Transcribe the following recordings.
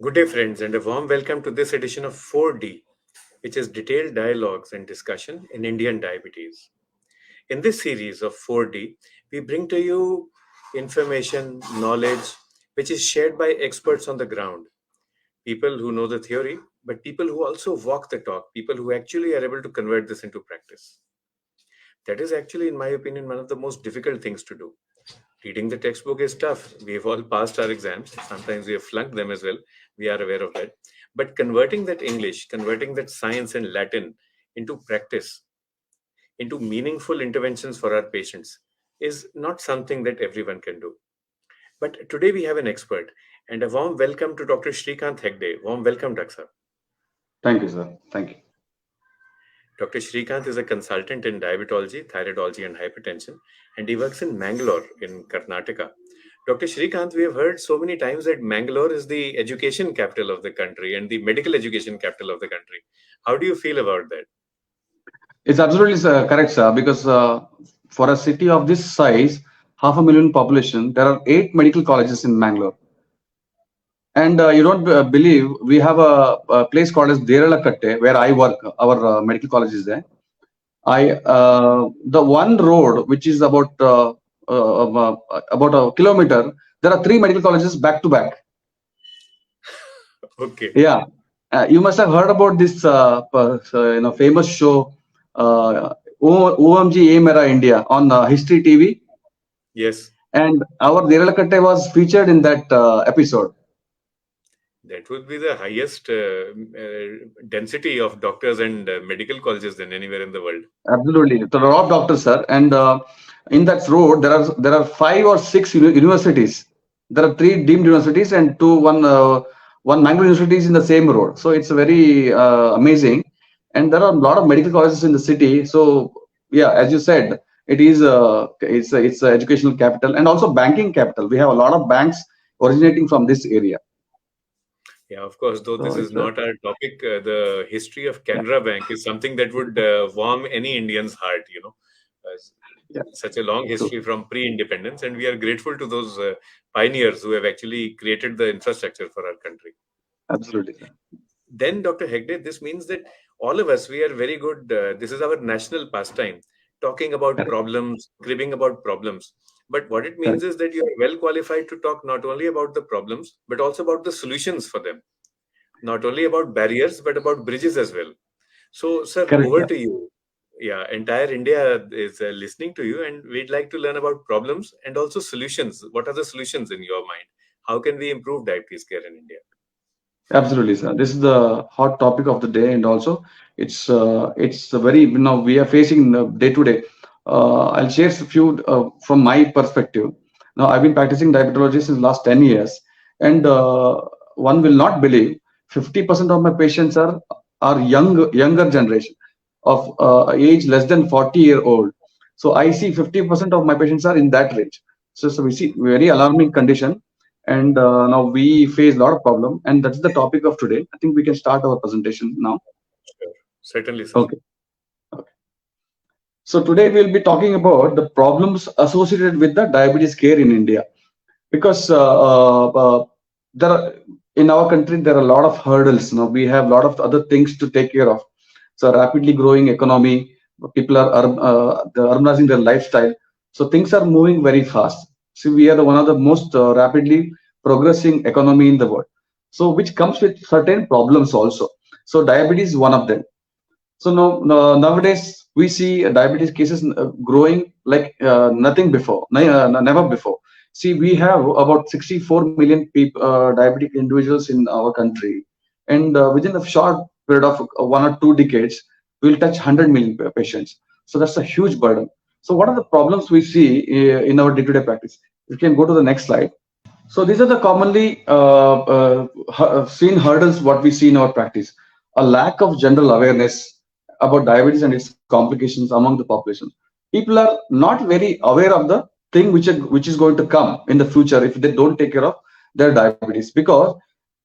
Good day, friends, and a warm welcome to this edition of 4D, which is Detailed Dialogues and Discussion in Indian Diabetes. In this series of 4D, we bring to you information, knowledge, which is shared by experts on the ground, people who know the theory, but people who also walk the talk, people who actually are able to convert this into practice. That is actually, in my opinion, one of the most difficult things to do. Reading the textbook is tough. We've all passed our exams. Sometimes we have flunked them as well. We are aware of that. But converting that English, converting that science and Latin into practice, into meaningful interventions for our patients, is not something that everyone can do. But today we have an expert, and a warm welcome to Dr. Shreekanth Hegde. Warm welcome, Dr. Thank you, sir. Thank you. Dr. Shreekanth is a consultant in diabetology, thyroidology, and hypertension, and he works in Mangalore in Karnataka. Dr. Shreekanth, we have heard so many times that Mangalore is the education capital of the country and the medical education capital of the country. How do you feel about that? It's absolutely correct, sir, because for a city of this size, 500,000 population, there are 8 medical colleges in Mangalore. And you don't believe we have a place called as Deralakatte, where I work. Our medical college is there. The one road which is about a kilometer, there are 3 medical colleges back to back. Okay. Yeah, you must have heard about this famous show, OMG Mera India on History TV. Yes. And our Deralakatte was featured in that episode. That would be the highest density of doctors and medical colleges than anywhere in the world. Absolutely, so a lot of doctors, sir. And in that road, there are 5 or 6 universities. There are 3 deemed universities and one Mangalore university is in the same road. So it's very amazing. And there are a lot of medical colleges in the city. So yeah, as you said, it's a educational capital and also banking capital. We have a lot of banks originating from this area. Yeah, of course, though this So is it's not our topic, the history of yeah, Canara Bank is something that would warm any Indian's heart, yeah, such a long true. history from pre-independence, and we are grateful to those pioneers who have actually created the infrastructure for our country. Absolutely, sir. Then, Dr. Hegde, this means that all of us, we are very good. This is our national pastime, talking about Correct, problems, cribbing about problems. But what it means correct, is that you are well qualified to talk not only about the problems, but also about the solutions for them. Not only about barriers, but about bridges as well. So, sir, correct, over sir. to you. Yeah, entire India is listening to you, and we'd like to learn about problems and also solutions. What are the solutions in your mind? How can we improve diabetes care in India? Absolutely, sir. This is the hot topic of the day, and also it's a very we are facing day to day. I'll share a few from my perspective. Now, I've been practicing diabetology since last 10 years, and one will not believe 50% of my patients are younger generation of age less than 40-year-old. So I see 50% of my patients are in that range. So we see very alarming condition, and now we face a lot of problem, and that's the topic of today. I think we can start our presentation now. Sure. Certainly, sir. Okay. Okay. So today we'll be talking about the problems associated with the diabetes care in India, because there are, in our country there are a lot of hurdles. We have a lot of other things to take care of. So rapidly growing economy, people are they're urbanizing their lifestyle. So things are moving very fast. So we are one of the most rapidly progressing economy in the world. So which comes with certain problems also. So diabetes is one of them. So nowadays we see diabetes cases growing like nothing before, never before. See, we have about 64 million people, diabetic individuals in our country, and within a short period of 1 or 2 decades, we'll touch 100 million patients. So that's a huge burden. So what are the problems we see in our day-to-day practice? You can go to the next slide. So these are the commonly seen hurdles what we see in our practice. A lack of general awareness about diabetes and its complications among the population. People are not very aware of the thing which is going to come in the future if they don't take care of their diabetes, because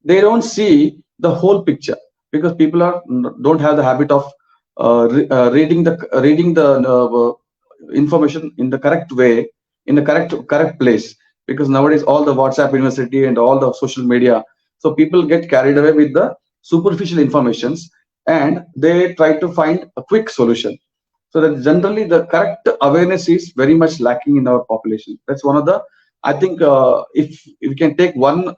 they don't see the whole picture, because people don't have the habit of reading the information in the correct way, in the correct place, because nowadays all the WhatsApp university and all the social media, So people get carried away with the superficial informations, and they try to find a quick solution. So that generally the correct awareness is very much lacking in our population. That's one of the, I think, if we can take one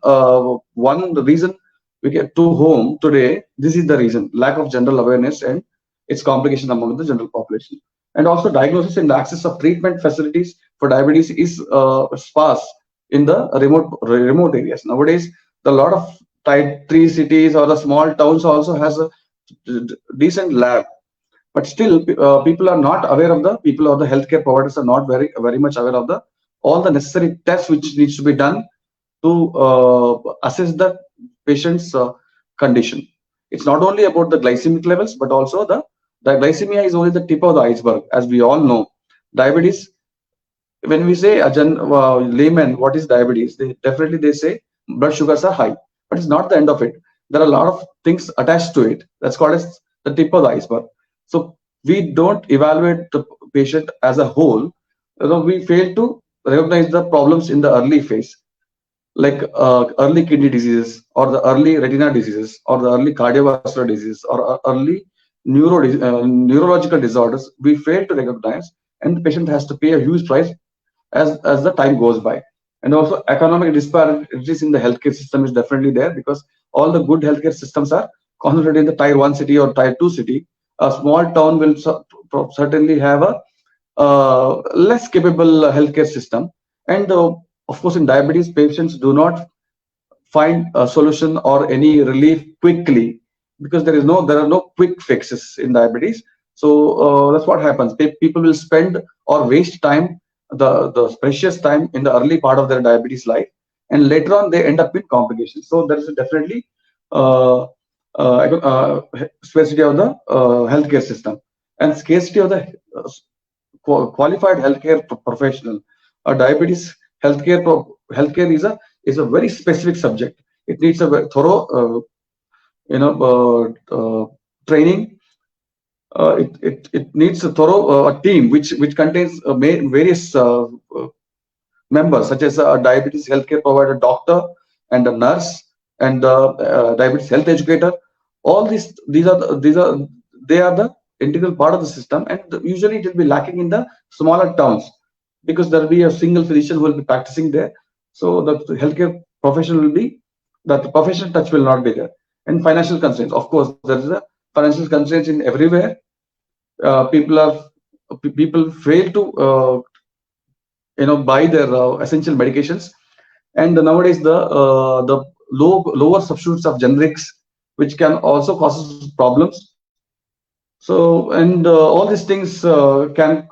reason we get to home today, this is the reason: lack of general awareness and its complication among the general population. And also diagnosis and access of treatment facilities for diabetes is sparse in the remote areas. Nowadays, the lot of tier 3 cities or the small towns also has a decent lab, but still people are not aware of the people, or the healthcare providers are not very much aware of the all the necessary tests which needs to be done to assess the patient's condition. It's not only about the glycemic levels, but also the glycemia is only the tip of the iceberg. As we all know, diabetes, when we say a layman what is diabetes, they definitely they say blood sugars are high, but it's not the end of it. There are a lot of things attached to it. That's called as the tip of the iceberg. So we don't evaluate the patient as a whole. We fail to recognize the problems in the early phase, like early kidney diseases, or the early retina diseases, or the early cardiovascular disease, or early neurological disorders. We fail to recognize, and the patient has to pay a huge price as the time goes by. And also economic disparities in the healthcare system is definitely there, because all the good healthcare systems are concentrated in the tier 1 city or tier 2 city. A small town will certainly have a less capable healthcare system. And of course, in diabetes, patients do not find a solution or any relief quickly, because there are no quick fixes in diabetes. So that's what happens. People will spend or waste time, the precious time, in the early part of their diabetes life, and later on they end up with complications. So there is definitely uh, scarcity of the healthcare system, and scarcity of the qualified healthcare professional. Diabetes healthcare is a very specific subject. It needs a very thorough training. It needs a thorough team which contains various members, such as a diabetes healthcare provider, doctor, and a nurse, and diabetes health educator. All these are they are the integral part of the system, and usually it will be lacking in the smaller towns, because there will be a single physician who will be practicing there. So the healthcare profession will be that the professional touch will not be there. And financial constraints, of course, there is a financial constraints in everywhere. People fail to buy their essential medications, and nowadays the lower substitutes of generics, which can also cause problems. So, and all these things can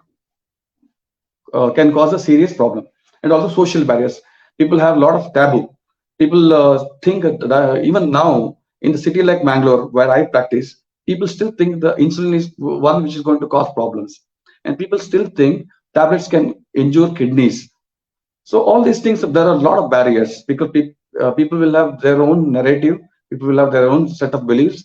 cause a serious problem. And also social barriers. People have a lot of taboo. People think that even now in the city like Mangalore, where I practice, people still think the insulin is one which is going to cause problems, and people still think tablets can injure kidneys. So all these things, there are a lot of barriers, because people will have their own narrative, people will have their own set of beliefs,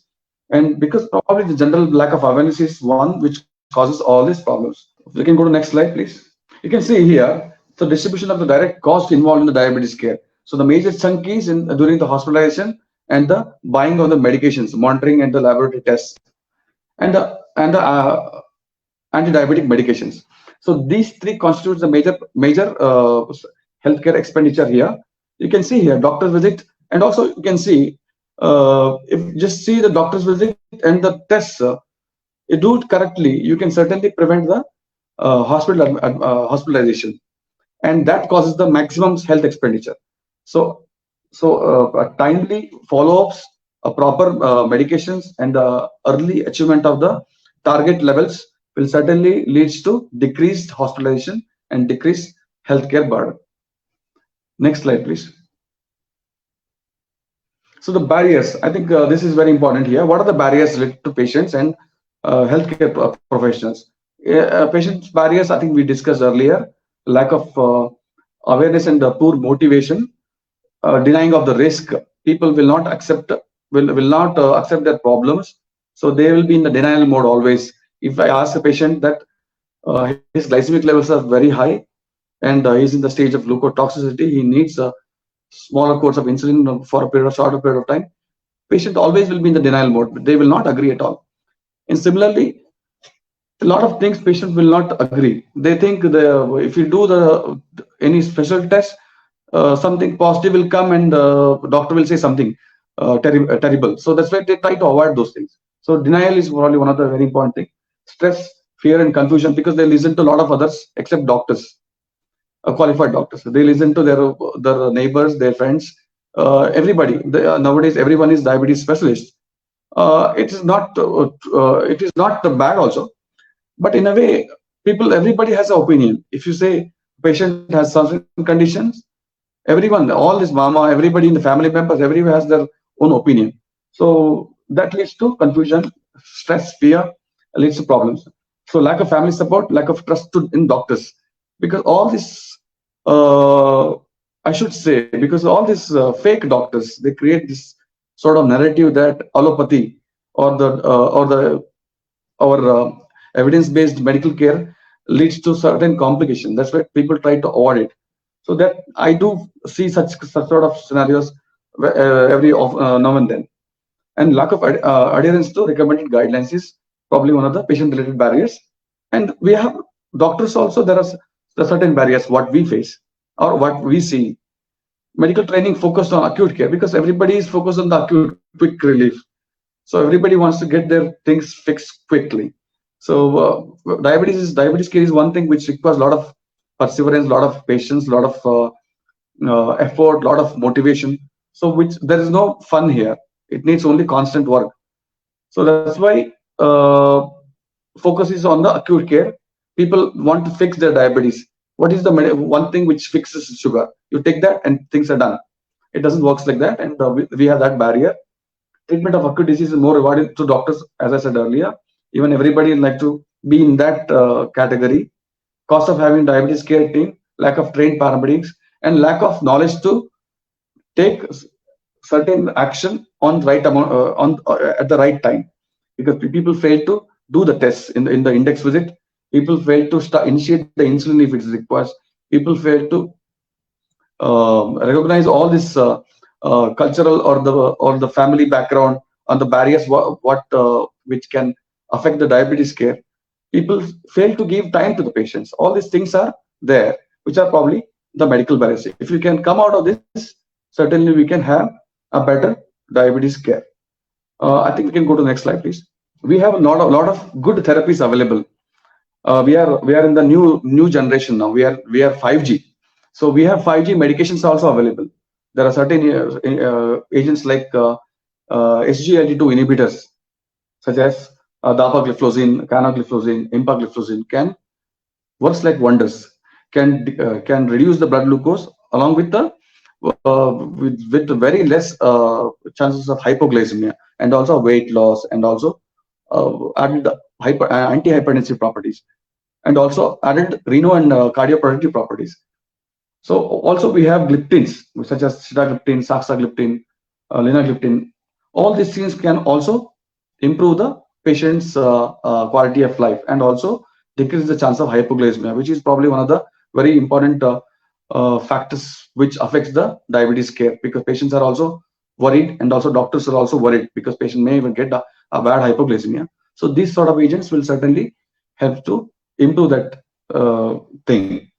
and because probably the general lack of awareness is one which causes all these problems. We can go to next slide, please. You can see here the distribution of the direct cost involved in the diabetes care. So the major chunk is in during the hospitalization and the buying of the medications, monitoring and the laboratory tests, and the anti-diabetic medications. So these three constitutes the major healthcare expenditure here. You can see here doctor's visit, and also you can see if just see the doctor's visit and the tests. You do it correctly, you can certainly prevent the hospitalization, and that causes the maximum health expenditure. So, timely follow-ups, proper medications, and the early achievement of the target levels will certainly leads to decreased hospitalization and decreased healthcare burden. Next slide, please. So the barriers, I think this is very important here. What are the barriers related to patients and healthcare professionals? Patients barriers, I think we discussed earlier: lack of awareness and poor motivation, denying of the risk. People will not accept accept their problems, so they will be in the denial mode always. If I ask a patient that his glycemic levels are very high, and he's in the stage of glucotoxicity, he needs smaller course of insulin for a period of shorter period of time, patient always will be in the denial mode. They will not agree at all. And similarly, a lot of things patient will not agree. They think if you do the any special test, something positive will come and doctor will say something terrible. So that's why they try to avoid those things. So denial is probably one of the very important thing. Stress, fear, and confusion, because they listen to a lot of others except doctors, qualified doctors. They listen to their neighbors, their friends, everybody. Nowadays, everyone is diabetes specialist. It is not bad also, but in a way, everybody has an opinion. If you say patient has certain conditions, everyone, all this mama, everybody in the family members, everyone has their own opinion. So that leads to confusion, stress, fear, leads to problems. So lack of family support, lack of trust in doctors, because all this, uh, I should say, because all these fake doctors, they create this sort of narrative that allopathy or the our evidence-based medical care leads to certain complications. That's why people try to avoid it. So that I do see such sort of scenarios every now and then. And lack of adherence to recommended guidelines is probably one of the patient-related barriers. And we have doctors also. There are certain barriers what we face or what we see. Medical training focused on acute care, because everybody is focused on the acute quick relief. So everybody wants to get their things fixed quickly. So diabetes care is one thing which requires a lot of perseverance, a lot of patience, a lot of effort, a lot of motivation. So which there is no fun here. It needs only constant work. So that's why focus is on the acute care. People want to fix their diabetes. What is the one thing which fixes sugar? You take that and things are done. It doesn't work like that, and we have that barrier. Treatment of acute disease is more rewarding to doctors, as I said earlier. Even everybody like to be in that category. Cost of having diabetes care team, lack of trained paramedics, and lack of knowledge to take certain action on right amount at the right time, because people fail to do the tests in the index visit. People fail to initiate the insulin if it is required. People fail to recognize all this cultural or the family background on the barriers which can affect the diabetes care. People fail to give time to the patients. All these things are there, which are probably the medical barriers. If we can come out of this, certainly we can have a better diabetes care. I think we can go to the next slide, please. We have a lot of good therapies available. We are in the new generation now. We are 5G. So we have 5G medications also available. There are certain agents like SGLT2 inhibitors, such as dapagliflozin, canagliflozin, empagliflozin, can works like wonders. Can reduce the blood glucose along with the with very less chances of hypoglycemia, and also weight loss, and also added anti-hypertensive properties, and also added renal and cardioprotective properties. So also we have gliptins such as sitagliptin, saxagliptin, linagliptin. All these things can also improve the patient's quality of life, and also decrease the chance of hypoglycemia, which is probably one of the very important factors which affects the diabetes care, because patients are also worried, and also doctors are also worried, because patient may even get a bad hypoglycemia. So these sort of agents will certainly help to improve that thing.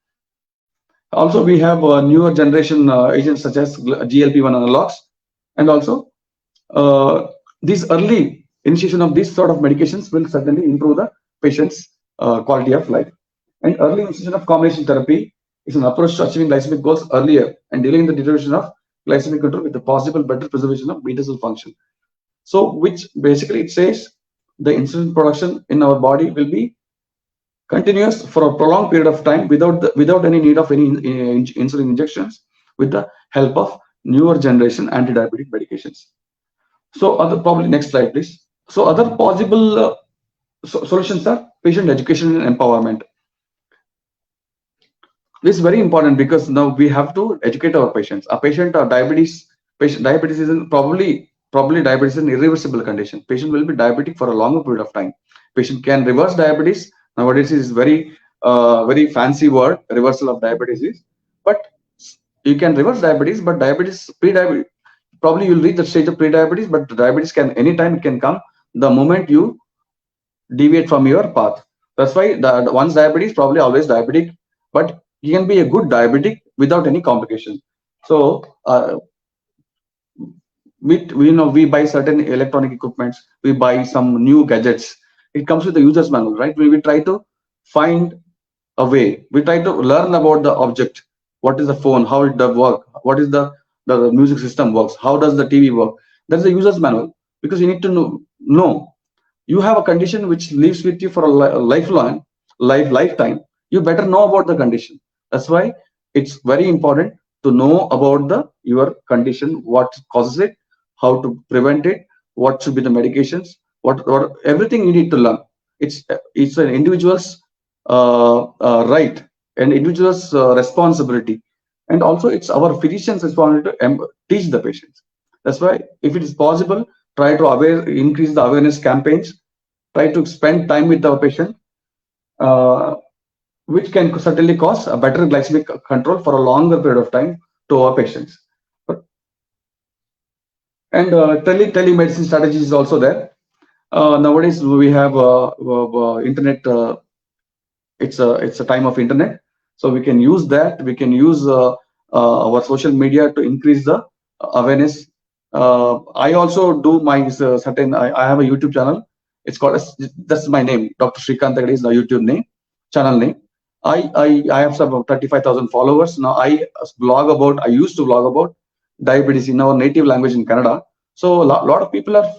Also, we have newer generation agents such as GLP-1 analogs, and also these early initiation of these sort of medications will certainly improve the patient's quality of life. And early initiation of combination therapy is an approach to achieving glycemic goals earlier and delaying the deterioration of glycemic control with the possible better preservation of beta cell function. So, which basically it says the insulin production in our body will be continuous for a prolonged period of time without any need of any insulin injections, with the help of newer generation anti-diabetic medications. So other, probably next slide, please. So other possible solutions are patient education and empowerment. This is very important, because now we have to educate our patients. A patient or diabetes is probably diabetes is an irreversible condition. Patient will be diabetic for a longer period of time. Patient can reverse diabetes. Nowadays is very fancy word, reversal of diabetes is, but You can reverse diabetes, but diabetes, pre-diabetes, probably you'll reach the stage of pre-diabetes, but diabetes can anytime it can come the moment you deviate from your path. That's why the one's diabetes probably always diabetic, but you can be a good diabetic without any complication. So we buy certain electronic equipments, we buy some new gadgets. It comes with the user's manual, right? We try to find a way. We try to learn about the object. What is the phone? How it does work? What is the music system works? How does the TV work? That's the user's manual, because you need to know you have a condition which lives with you for a lifelong lifetime. You better know about the condition. That's why it's very important to know about the your condition, what causes it, how to prevent it, what should be the medications, what everything you need to learn. It's an individual's right, an individual's responsibility, and also it's our physician's responsibility to teach the patients. That's why, if it is possible, try to increase the awareness campaigns, try to spend time with our patient, uh, which can certainly cause a better glycemic control for a longer period of time to our patients. And telemedicine strategies is also there. Nowadays, we have internet. It's a time of internet, so we can use that. We can use our social media to increase the awareness. I also do my certain. I have a YouTube channel. It's called that's my name. Dr Shreekanth Hegde is the YouTube name, channel name. I have some 35,000 followers now. I used to blog about diabetes in our native language in Canada. So a lot of people are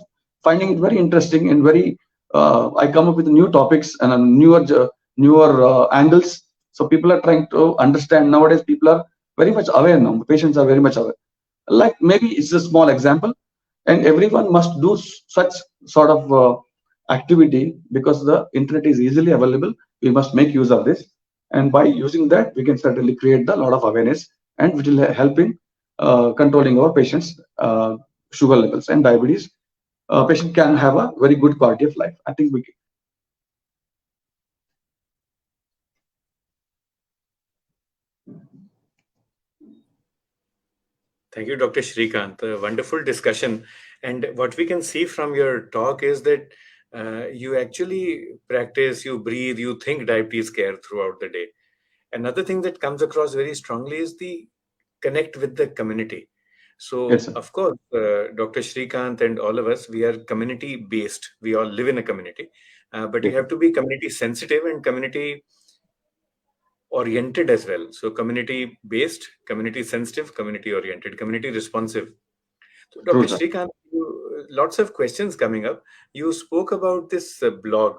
finding it very interesting and very. I come up with new topics and newer angles. So people are trying to understand. Nowadays, people are very much aware now. Patients are very much aware. Like, maybe it's a small example, and everyone must do such sort of activity, because the internet is easily available. We must make use of this, and by using that, we can certainly create a lot of awareness, and which will help in controlling our patients' sugar levels and diabetes. Patient can have a very good quality of life. I think we can. Thank you, Dr. Shreekanth. A wonderful discussion. And what we can see from your talk is that you actually practice, you breathe, you think diabetes care throughout the day. Another thing that comes across very strongly is the connect with the community. Yes, So, sir. of course, Dr. Shreekanth and all of us, we are community based. We all live in a community, but you Yes, have to be community sensitive and community oriented as well. So, community based, community sensitive, community oriented, community responsive. So, Dr. true, sir. Srikanth, lots of questions coming up. You spoke about this blog.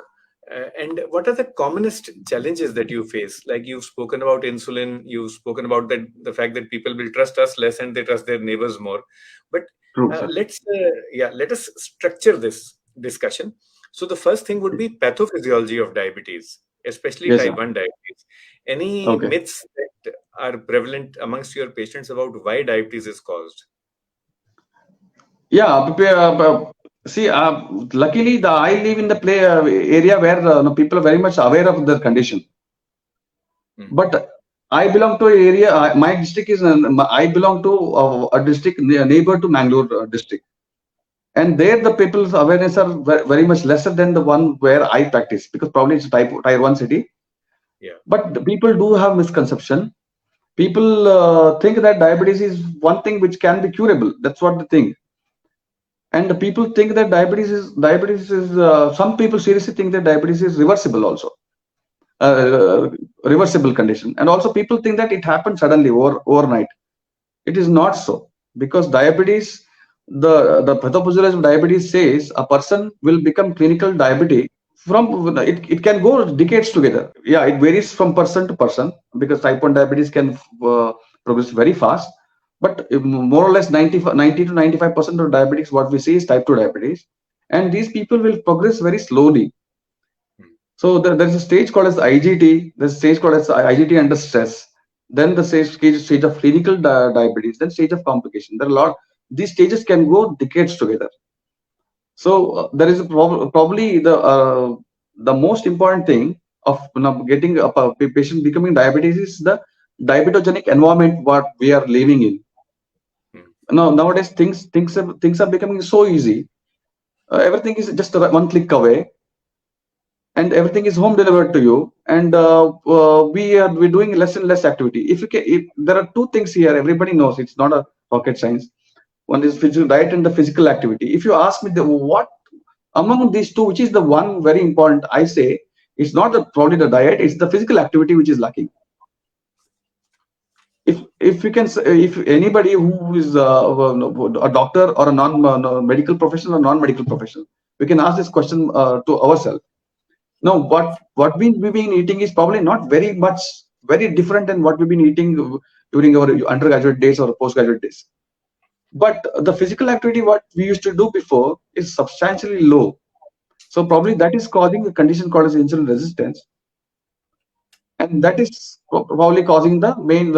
And what are the commonest challenges that you face? Like, you've spoken about insulin, you've spoken about that the fact that people will trust us less and they trust their neighbors more. But True, sir. let us structure this discussion. So the first thing would be pathophysiology of diabetes, especially Yes, type sir. 1 diabetes. Any Okay. myths that are prevalent amongst your patients about why diabetes is caused? Yeah, see, luckily I live in the area where people are very much aware of their condition. Hmm. But I belong to an area. My district is. I belong to a district neighbor to Mangalore district, and there the people's awareness are very much lesser than the one where I practice, because probably it's a tier one city. Yeah. But the people do have misconception. People think that diabetes is one thing which can be curable. That's what they think. And the people think that diabetes is some people seriously think that diabetes is reversible also, uh, reversible condition. And also people think that it happens suddenly overnight. It is not so, because diabetes, the pathophysiology of diabetes says a person will become clinical diabetic from it can go decades together. Yeah, it varies from person to person, because type 1 diabetes can progress very fast. But more or less 90 to 95% of diabetics, what we see is type 2 diabetes. And these people will progress very slowly. Hmm. So there's a stage called as IGT. There's a stage called as IGT under stress. Then the stage of clinical diabetes. Then stage of complication. There are a lot. These stages can go decades together. So there is probably the most important thing of getting a patient becoming diabetes is the diabetogenic environment what we are living in. Hmm. Now nowadays things are becoming so easy. Everything is just one click away, and everything is home delivered to you. And we're doing less and less activity. If there are two things here, everybody knows it's not a rocket science. One is physical diet and the physical activity. If you ask me what among these two, which is the one very important, I say it's not probably the diet, it's the physical activity which is lacking. If we can if anybody who is a doctor or a non-medical professional or non-medical professional, we can ask this question to ourselves. Now, what we've been eating is probably not very different than what we've been eating during our undergraduate days or postgraduate days. But the physical activity what we used to do before is substantially low. So probably that is causing a condition called as insulin resistance, and that is probably causing the main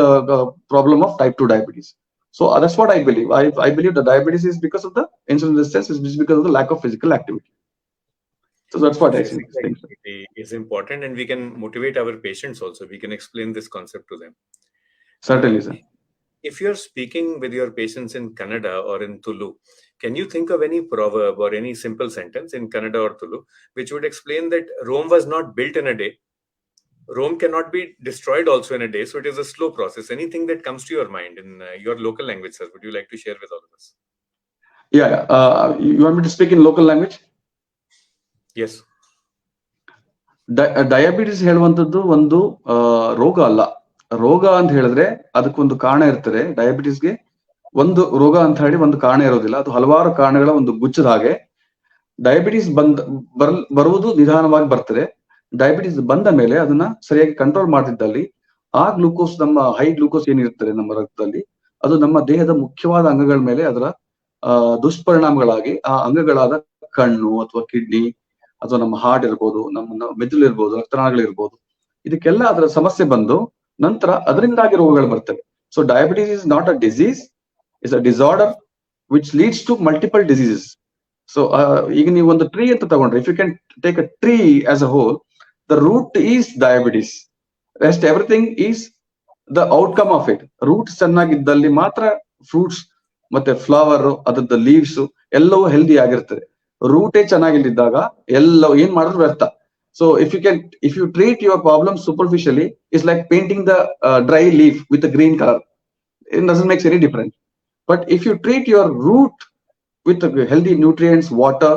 problem of type 2 diabetes. So that's what I believe. I believe the diabetes is because of the insulin resistance, is because of the lack of physical activity. So that's So what I see. physical Think. activity is important, and we can motivate our patients also. We can explain this concept to them. Uh, Certainly, sir. if you're speaking with your patients in Kannada or in Tulu, can you think of any proverb or any simple sentence in Kannada or Tulu which would explain that Rome was not built in a day? Rome cannot be destroyed also in a day, so it is a slow process. Anything that comes to your mind in your local language, sir, would you like to share with all of us? Yeah. You want me to speak in local language? Yes. Diabetes ಹೇಳುವಂಥದ್ದು ಒಂದು ರೋಗ ಅಲ್ಲ. ರೋಗ ಅಂತ ಹೇಳಿದ್ರೆ ಅದಕ್ಕೊಂದು ಕಾರಣ ಇರ್ತದೆ. ಡಯಾಬಿಟಿಸ್ಗೆ ಒಂದು ರೋಗ ಅಂತ ಹೇಳಿ ಒಂದು ಕಾರಣ ಇರೋದಿಲ್ಲ, ಅದು ಹಲವಾರು ಕಾರಣಗಳ ಒಂದು ಗುಚ್ಚದ ಹಾಗೆ. ಡಯಾಬಿಟಿಸ್ ಬರುವುದು ನಿಧಾನವಾಗಿ ಬರ್ತದೆ. ಡಯಾಬಿಟಿಸ್ ಬಂದ ಮೇಲೆ ಅದನ್ನ ಸರಿಯಾಗಿ ಕಂಟ್ರೋಲ್ ಮಾಡ್ತಿದ್ದಲ್ಲಿ ಆ ಗ್ಲೂಕೋಸ್, ನಮ್ಮ ಹೈ ಗ್ಲೂಕೋಸ್ ಏನಿರ್ತದೆ ನಮ್ಮ ರಕ್ತದಲ್ಲಿ, ಅದು ನಮ್ಮ ದೇಹದ ಮುಖ್ಯವಾದ ಅಂಗಗಳ ಮೇಲೆ ಅದರ ದುಷ್ಪರಿಣಾಮಗಳಾಗಿ ಆ ಅಂಗಗಳಾದ ಕಣ್ಣು ಅಥವಾ ಕಿಡ್ನಿ ಅಥವಾ ನಮ್ಮ ಹಾರ್ಟ್ ಇರ್ಬೋದು, ನಮ್ಮ ಮೆದುಳು ಇರ್ಬೋದು, ರಕ್ತನಾಳಗಳಿರ್ಬೋದು, ಇದಕ್ಕೆಲ್ಲ ಅದರ ಸಮಸ್ಯೆ ಬಂದು ನಂತರ ಅದರಿಂದಾಗಿ ರೋಗಗಳು ಬರ್ತವೆ. So diabetes is not a disease, is a disorder which leads to multiple diseases. So ಈಗ ನೀವು ಒಂದು ಟ್ರೀ ಅಂತ ತಗೊಂಡ್ರೆ, if you can take a tree as a whole, the root is diabetes, rest everything is the outcome of it. Roots ಚೆನ್ನಾಗಿದ್ದಲ್ಲಿ ಮಾತ್ರ fruits ಮತ್ತೆ flower, ಅದ್ರದ್ದು leaves ಎಲ್ಲವೂ ಹೆಲ್ದಿ ಆಗಿರ್ತದೆ. ರೂಟೇ ಚೆನ್ನಾಗಿಲ್ಲಿದ್ದಾಗ ಎಲ್ಲವೂ ಏನ್ ಮಾಡಿದ್ರು ವ್ಯರ್ಥ. So if you treat your problem superficially, it's like painting the dry leaf with green colour. It doesn't makes any difference. But if you treat your root with healthy nutrients, water,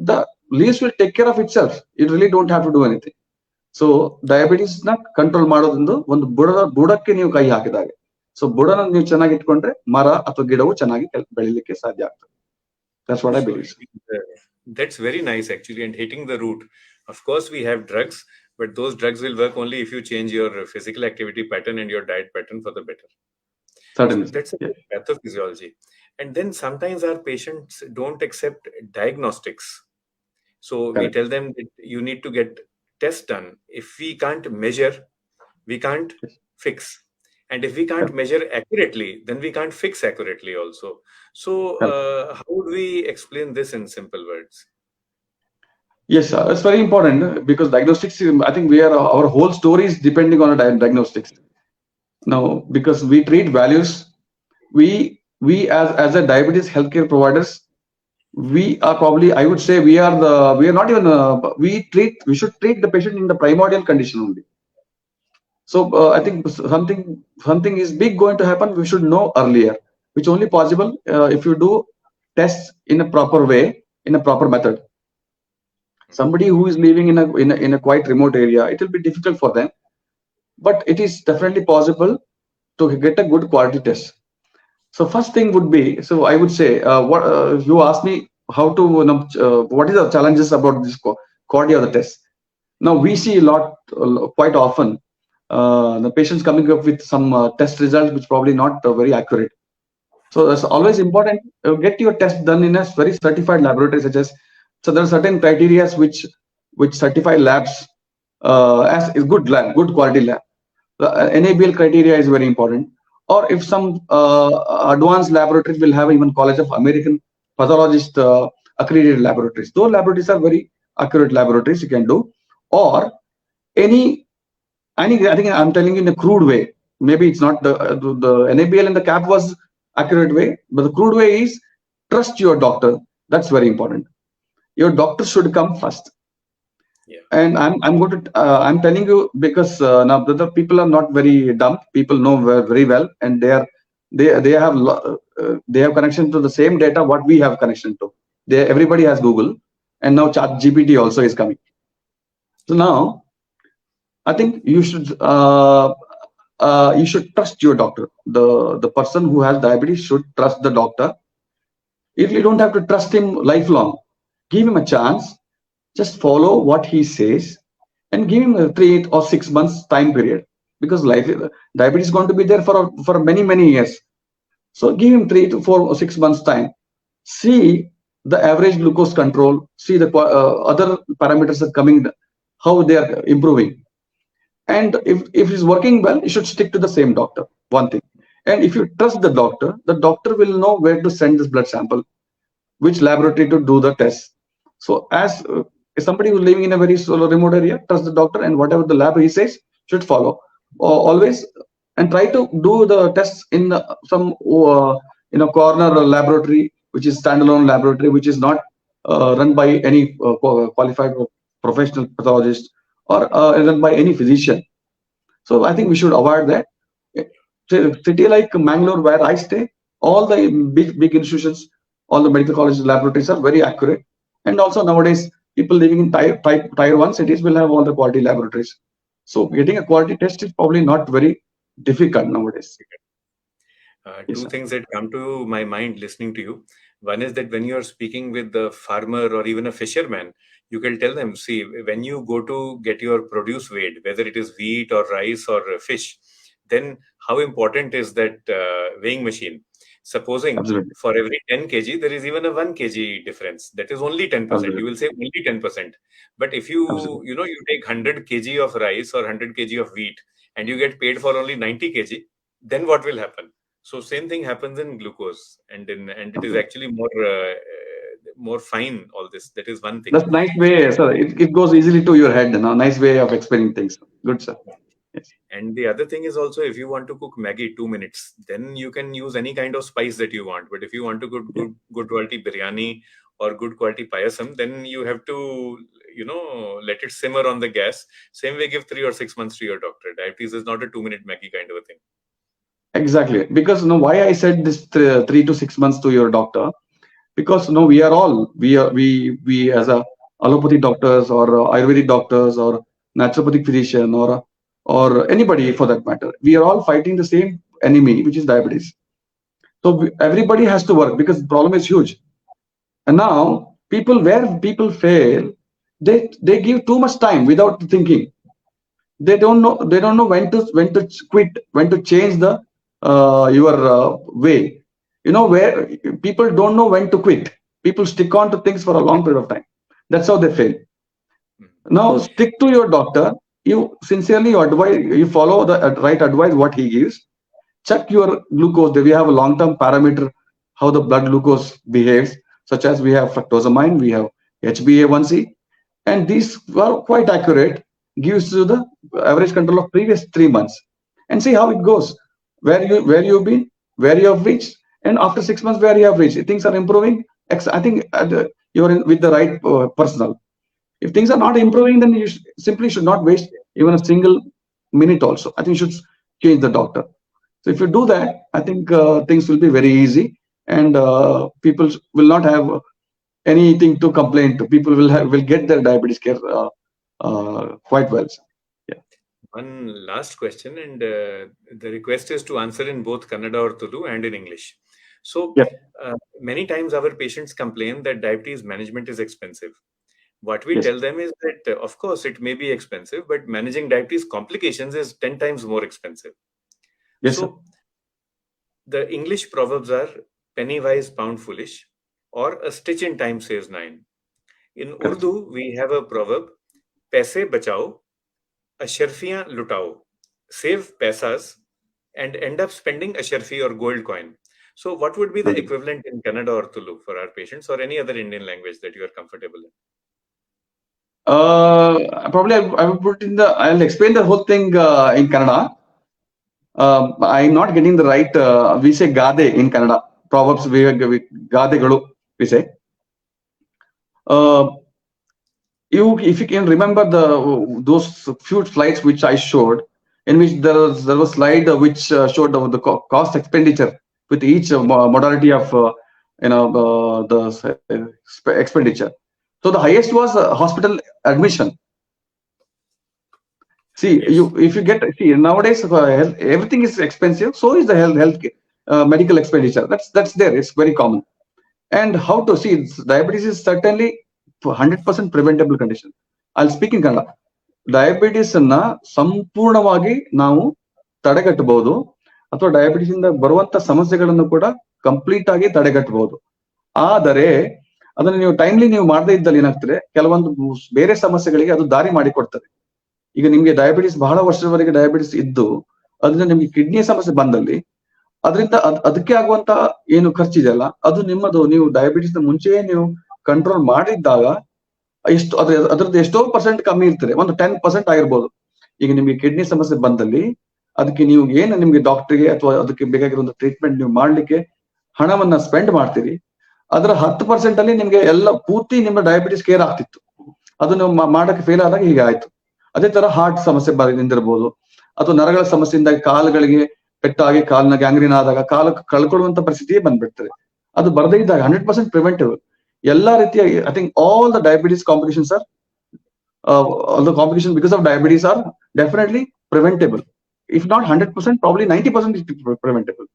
the leaves will take care of itself. You really don't have to do anything. So diabetes ನ control ಮಾಡೋದ್ರಿಂದ ಒಂದು ಬುಡಕ್ಕೆ ನೀವು ಕೈ ಹಾಕಿದಾಗ, so ಬುಡನ ನೀವು ಚೆನ್ನಾಗಿ ಇಟ್ಕೊಂಡ್ರೆ ಮರ ಅಥವಾ ಗಿಡವು ಚೆನ್ನಾಗಿ ಬೆಳಿಲಿಕ್ಕೆ ಸಾಧ್ಯ ಆಗ್ತದೆ. That's what I believe. That's very nice actually. And hitting the root, of course we have drugs, but those drugs will work only if you change your physical activity pattern and your diet pattern for the better. Certainly. So that's a pathophysiology. And then sometimes our patients don't accept diagnostics. So we tell them that you need to get tests done. If we can't measure, we can't fix. And if we can't measure accurately, then we can't fix accurately also. So how would we explain this in simple words? Yes, sir. It's very important because diagnostics, I think our whole story is depending on diagnostics. Now, because we treat values, we as a diabetes healthcare providers, we are probably, I would say, we are not even we should treat the patient in the primordial condition only. So I think something is big going to happen, we should know earlier, which only possible if you do tests in a proper way, in a proper method. Somebody who is living in a quite remote area, it will be difficult for them, but it is definitely possible to get a good quality test. So first thing would be, so I would say, what you asked me how to what is the challenges about this quality of the test. Now we see a lot, quite often, the patients coming up with some test results which probably not very accurate. So that's always important. Get your test done in a very certified laboratory, such as, so there are certain criteria which certify labs as is good quality lab. The NABL criteria is very important. Or if some advanced laboratories will have even College of American Pathologist accredited laboratories. Those laboratories are very accurate laboratories you can do. Or I think I'm telling you in a crude way. maybe it's not the NABL and the CAP was accurate way, but the crude way is trust your doctor. That's very important. Your doctor should come first. Yeah. And I'm going to I'm telling you because now the people are not very dumb. People know very well, and they have connection to the same data what we have connection to. Everybody has Google, and now Chat GPT also is coming. So now I think you should trust your doctor. The person who has diabetes should trust the doctor. If you don't have to trust him lifelong, give him a chance. Just follow what he says and give him a 3 or 6 months time period, because diabetes is going to be there for many years. So give him 3 to 4 or 6 months time. See the average glucose control. See the other parameters are coming, how they are improving. And if he's working well, you should stick to the same doctor. One thing. And if you trust the doctor will know where to send this blood sample, which laboratory to do the test. So as somebody who's living in a very solo remote area, trust the doctor, and whatever the lab he says should follow always, and try to do the tests in some corner laboratory, which is standalone laboratory, which is not run by any qualified professional pathologist, or run by any physician. So I think we should avoid that. City like Mangalore, where I stay, all the big institutions, all the medical colleges, laboratories are very accurate. And also nowadays, people living in tier 1 cities will have all the quality laboratories. So getting a quality test is probably not very difficult nowadays. Yes, Two sir. things that come to my mind listening to you. One is that when you are speaking with the farmer or even a fisherman, you can tell them, see, when you go to get your produce weighed, whether it is wheat or rice or fish, then how important is that weighing machine? Supposing Absolutely. for every 10 kg, there is even a 1 kg difference. That is only 10%. You Absolutely. will say only 10%. But if Absolutely. you take 100 kg of rice or 100 kg of wheat and you get paid for only 90 kg, then what will happen? So same thing happens in glucose, and it is Absolutely. actually more fine. All this, that is one thing. That's nice way, sir. It goes easily to your head. No? Nice way of explaining things. Good, sir. Yes. And the other thing is also, if you want to cook Maggie 2 minutes, then you can use any kind of spice that you want. But if you want to cook Yeah. good quality biryani or good quality payasam, then you have to let it simmer on the gas. Same way, give 3 or 6 months to your doctor. Diabetes is not a 2 minute Maggie kind of a thing. Exactly. Because why I said this 3 to 6 months to your doctor, because we as a allopathy doctors, or Ayurvedic doctors, or naturopathic physician, or anybody for that matter, we are all fighting the same enemy, which is diabetes. So everybody has to work, because the problem is huge. And now where people fail, they give too much time without thinking. They don't know when to quit, when to change the your way. Where people don't know when to quit. People stick on to things for a long period of time. That's how they fail. Mhm. Now stick to your doctor. You sincerely advise, you follow the right advice what he gives. Check your glucose. We have a long-term parameter how the blood glucose behaves, such as we have fructosamine, we have HbA1c, and these were quite accurate. Gives you the average control of previous 3 months, and see how it goes. Where you've been, where you have reached, and after 6 months where you have reached. Things are improving. I think you're with the right personnel. If things are not improving, then you simply should not waste even a single minute. Also, I think you should change the doctor. So if you do that, I think things will be very easy, and people will not have anything to complain to. People will get their diabetes care quite well. Yeah. One last question, and the request is to answer in both Kannada or Tulu and in English. So, Yeah. many times our patients complain that diabetes management is expensive. What we Yes. tell them is that, of course, it may be expensive, but managing diabetes complications is 10 times more expensive. Yes, sir. So, the English proverbs are penny wise, pound foolish, or a stitch in time saves nine. In Correct. Urdu, we have a proverb, पैसे बचाओ अशर्फियां लुटाओ, save pesas and end up spending a sharfi or gold coin. So what would be the Okay. equivalent in Kannada or Tulu for our patients, or any other Indian language that you are comfortable in? Probably I will put in I'll explain the whole thing in Kannada. I'm not getting the right. We say gade in Kannada. Proverbs gadegalu. We say. Uh, if you can remember those few slides which I showed, in which there was slide which showed the cost expenditure with each modality of the expenditure. So the highest was hospital admission. See, Yes. if you get nowadays everything is expensive. So is the health medical expenditure. That's there. It's very common. And how to see diabetes is certainly 100% preventable condition. I'll speak in Kannada. Diabetes ಅನ್ನ ಸಂಪೂರ್ಣವಾಗಿ ನಾವು ತಡೆಗಟ್ಟಬಹುದು, ಅಥವಾ diabetes ಇಂದ ಬರುವಂತ ಸಮಸ್ಯೆಗಳನ್ನು ಕೂಡ complete ಆಗಿ ತಡೆಗಟ್ಟಬಹುದು. ಆದರೆ ಅದನ್ನ ನೀವು ಟೈಮ್ಲಿ ನೀವು ಮಾಡದೇ ಇದ್ದಲ್ಲಿ ಏನಾಗ್ತದೆ, ಕೆಲವೊಂದು ಬೇರೆ ಸಮಸ್ಯೆಗಳಿಗೆ ಅದು ದಾರಿ ಮಾಡಿಕೊಡ್ತದೆ. ಈಗ ನಿಮ್ಗೆ ಡಯಾಬಿಟಿಸ್ ಬಹಳ ವರ್ಷದವರೆಗೆ ಡಯಾಬಿಟಿಸ್ ಇದ್ದು ಅದರಿಂದ ನಿಮ್ಗೆ ಕಿಡ್ನಿ ಸಮಸ್ಯೆ ಬಂದಲ್ಲಿ ಅದರಿಂದ ಅದಕ್ಕೆ ಆಗುವಂತ ಏನು ಖರ್ಚಿದೆಯಲ್ಲ, ಅದು ನಿಮ್ಮದು ನೀವು ಡಯಾಬಿಟಿಸ್ ಮುಂಚೆಯೇ ನೀವು ಕಂಟ್ರೋಲ್ ಮಾಡಿದ್ದಾಗ ಎಷ್ಟು ಅದ್ರದ್ದು ಎಷ್ಟೋ ಪರ್ಸೆಂಟ್ ಕಮ್ಮಿ ಇರ್ತದೆ, ಒಂದು 10% ಆಗಿರ್ಬೋದು. ಈಗ ನಿಮ್ಗೆ ಕಿಡ್ನಿ ಸಮಸ್ಯೆ ಬಂದಲ್ಲಿ ಅದಕ್ಕೆ ನೀವು ಏನು ನಿಮ್ಗೆ ಡಾಕ್ಟರ್ಗೆ ಅಥವಾ ಅದಕ್ಕೆ ಬೇಕಾಗಿರೋ ಟ್ರೀಟ್ಮೆಂಟ್ ನೀವು ಮಾಡ್ಲಿಕ್ಕೆ ಹಣವನ್ನ ಸ್ಪೆಂಡ್ ಮಾಡ್ತೀರಿ, ಅದರ 10% ಅಲ್ಲಿ ನಿಮ್ಗೆ ಎಲ್ಲ ಪೂರ್ತಿ ನಿಮ್ಮ ಡಯಾಬಿಟಿಸ್ ಕೇರ್ ಆಗ್ತಿತ್ತು. ಅದನ್ನು ಮಾಡಕ್ಕೆ ಫೇಲ್ ಆದಾಗ ಹೀಗೆ ಆಯ್ತು. ಅದೇ ತರ ಹಾರ್ಟ್ ಸಮಸ್ಯೆ ನಿಂದಿರ್ಬೋದು, ಅಥವಾ ನರಗಳ ಸಮಸ್ಯೆಯಿಂದ ಕಾಲುಗಳಿಗೆ ಪೆಟ್ಟಾಗಿ ಕಾಲಿನ ಗ್ಯಾಂಗ್ರೀನ್ ಆದಾಗ ಕಾಲು ಕಳ್ಕೊಳ್ಳುವಂತ ಪರಿಸ್ಥಿತಿಯೇ ಬಂದ್ಬಿಡ್ತದೆ. ಅದು ಬರದೇ ಇದ್ದಾಗ 100% ಪ್ರಿವೆಂಟಿವ್. ಎಲ್ಲಾ ರೀತಿಯ I think all the diabetes complications are all the complications because of diabetes are definitely preventable. If not 100%, probably 90% is preventable.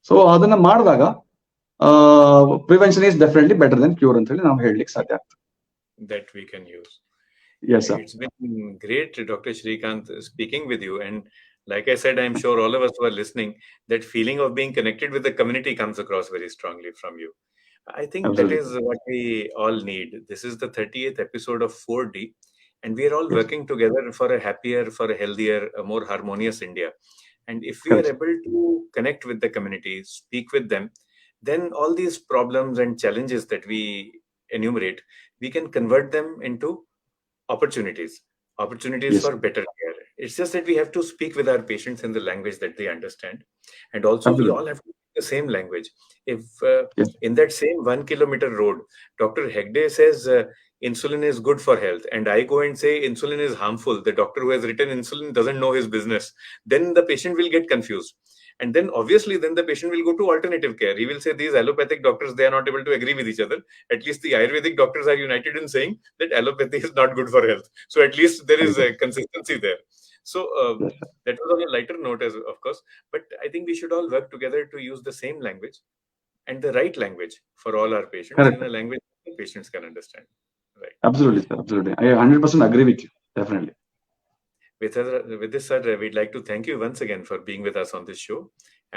So ಅದನ್ನ ಮಾಡಿದಾಗ prevention is definitely better then cure ಅಂತ ಹೇಳಿ ನಾವು ಹೇಳಲಿಕ್ಕೆ ಸಾಧ್ಯ ಆಗ್ತದೆ. That we can use. Yes, sir. It's been great, Dr. Shreekanth, speaking with you. And like I said, I'm sure all of us who are listening, that feeling of being connected with the community comes across very strongly from you. I think Absolutely. that is what we all need. This is the 30th episode of 4D, and we are all Yes. working together for a happier, for a healthier, a more harmonious India. And if we are Correct. able to connect with the community, speak with them, then all these problems and challenges that we enumerate, we can convert them into opportunities Yes. for better care. It's just that we have to speak with our patients in the language that they understand, and also we Absolutely. all have to speak the same language. If Yes. in that same 1 kilometer road, Dr. Hegde says insulin is good for health, and I go and say insulin is harmful, the doctor who has written insulin doesn't know his business, then the patient will get confused. And then obviously then the patient will go to alternative care. He will say these allopathic doctors, they are not able to agree with each other. At least the Ayurvedic doctors are united in saying that allopathy is not good for health. So at least there is a consistency there. So Yes, sir. that was on a lighter note, as of course, but I think we should all work together to use the same language and the right language for all our patients, Correct. in a language the patients can understand. Right. Absolutely, sir. Absolutely. I 100% agree with you. Definitely. With this, sir, we'd like to thank you once again for being with us on this show,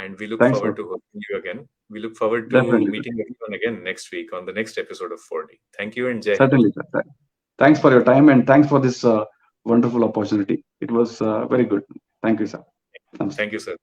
and we look Thanks, forward sir. to hosting you again. We look forward to Definitely, sir. meeting everyone again next week on the next episode of 4D. Thank you and Jai Hind. Certainly, sir. Thanks for your time and thanks for this wonderful opportunity. It was very good. Thank you, sir. Namaste. Thank you, sir.